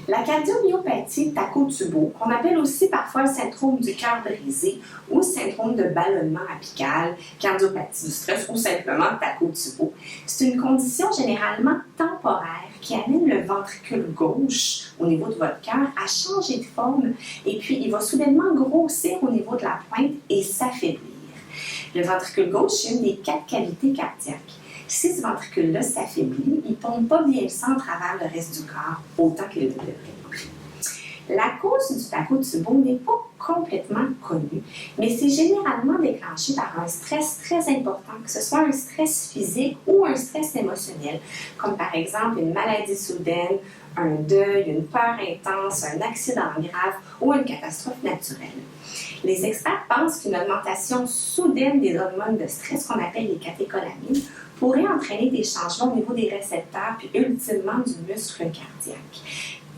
La cardiomyopathie Takotsubo, qu'on appelle aussi parfois le syndrome du cœur brisé ou le syndrome de ballonnement apical, cardiopathie du stress ou simplement Takotsubo, c'est une condition généralement temporaire qui amène le ventricule gauche au niveau de votre cœur à changer de forme et puis il va soudainement grossir au niveau de la pointe et s'affaiblir. Le ventricule gauche est une des 4 cavités cardiaques. Si ce ventricule-là s'affaiblit, il ne pompe pas bien le sang à travers le reste du corps autant qu'il le devrait. La cause du Takotsubo n'est pas complètement connue, mais c'est généralement déclenché par un stress très important, que ce soit un stress physique ou un stress émotionnel, comme par exemple une maladie soudaine, un deuil, une peur intense, un accident grave ou une catastrophe naturelle. Les experts pensent qu'une augmentation soudaine des hormones de stress, qu'on appelle les catécholamines, pourrait entraîner des changements au niveau des récepteurs puis ultimement du muscle cardiaque.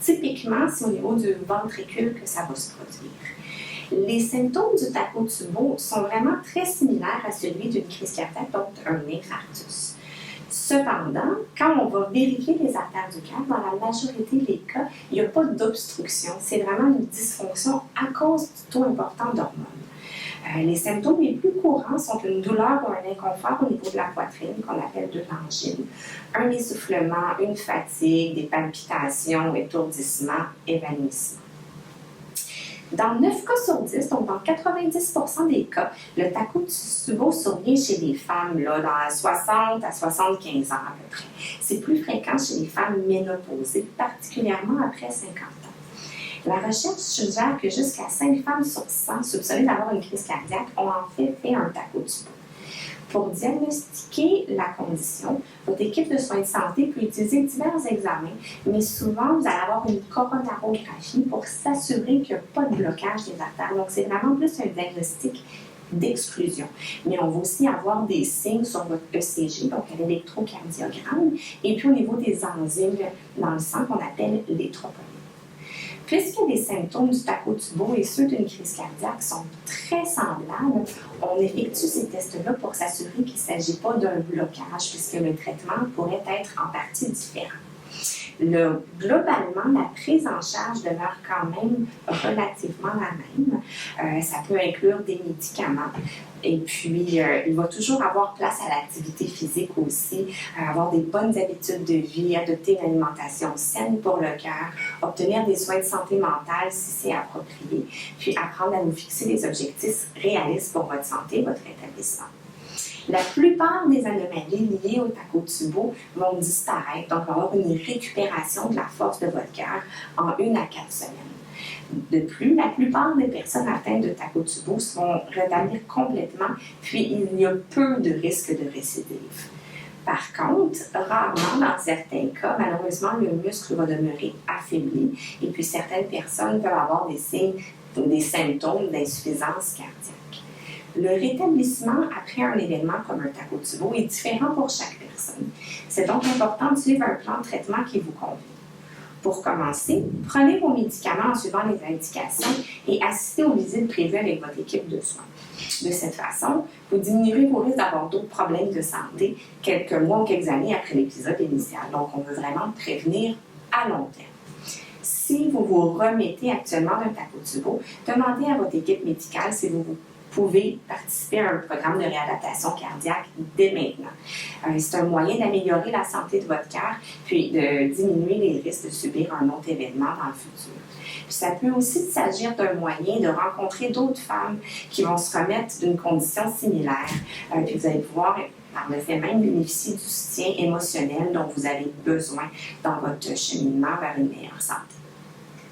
Typiquement, c'est au niveau du ventricule que ça va se produire. Les symptômes du Takotsubo sont vraiment très similaires à celui d'une crise cardiaque, donc un infarctus. Cependant, quand on va vérifier les artères du cœur, dans la majorité des cas, il n'y a pas d'obstruction. C'est vraiment une dysfonction à cause du taux important d'hormones. Les symptômes les plus courants sont une douleur ou un inconfort au niveau de la poitrine, qu'on appelle de l'angine, un essoufflement, une fatigue, des palpitations, étourdissement, évanouissement. Dans 9 cas sur 10, donc dans 90% des cas, le Takotsubo survient chez les femmes là, dans 60 à 75 ans à peu près. C'est plus fréquent chez les femmes ménopausées, particulièrement après 50 ans. La recherche suggère que jusqu'à 5 femmes sur 100 soupçonnées d'avoir une crise cardiaque ont en fait un Takotsubo. Pour diagnostiquer la condition, votre équipe de soins de santé peut utiliser divers examens, mais souvent, vous allez avoir une coronarographie pour s'assurer qu'il n'y a pas de blocage des artères. Donc, c'est vraiment plus un diagnostic d'exclusion. Mais on va aussi avoir des signes sur votre ECG, donc l'électrocardiogramme, et puis au niveau des enzymes dans le sang qu'on appelle les troponines. Puisque les symptômes du Takotsubo et ceux d'une crise cardiaque sont très semblables, on effectue ces tests-là pour s'assurer qu'il ne s'agit pas d'un blocage, puisque le traitement pourrait être en partie différent. Globalement, la prise en charge demeure quand même relativement la même. Ça peut inclure des médicaments. Et puis, il va toujours avoir place à l'activité physique aussi, avoir des bonnes habitudes de vie, adopter une alimentation saine pour le cœur, obtenir des soins de santé mentale si c'est approprié, puis apprendre à vous fixer des objectifs réalistes pour votre santé et votre rétablissement. La plupart des anomalies liées au Takotsubo vont disparaître, donc on va avoir une récupération de la force de votre cœur en 1 à 4 semaines. De plus, la plupart des personnes atteintes de Takotsubo se vont rétablir complètement, puis il y a peu de risques de récidive. Par contre, rarement dans certains cas, malheureusement, le muscle va demeurer affaibli et puis certaines personnes peuvent avoir des signes ou des symptômes d'insuffisance cardiaque. Le rétablissement après un événement comme un Takotsubo est différent pour chaque personne. C'est donc important de suivre un plan de traitement qui vous convient. Pour commencer, prenez vos médicaments en suivant les indications et assistez aux visites prévues avec votre équipe de soins. De cette façon, vous diminuerez vos risques d'avoir d'autres problèmes de santé quelques mois ou quelques années après l'épisode initial. Donc, on veut vraiment prévenir à long terme. Si vous vous remettez actuellement d'un Takotsubo, demandez à votre équipe médicale si vous pouvez participer à un programme de réadaptation cardiaque dès maintenant. C'est un moyen d'améliorer la santé de votre cœur puis de diminuer les risques de subir un autre événement dans le futur. Puis ça peut aussi s'agir d'un moyen de rencontrer d'autres femmes qui vont se remettre d'une condition similaire. Puis vous allez pouvoir, par le fait même, bénéficier du soutien émotionnel dont vous avez besoin dans votre cheminement vers une meilleure santé.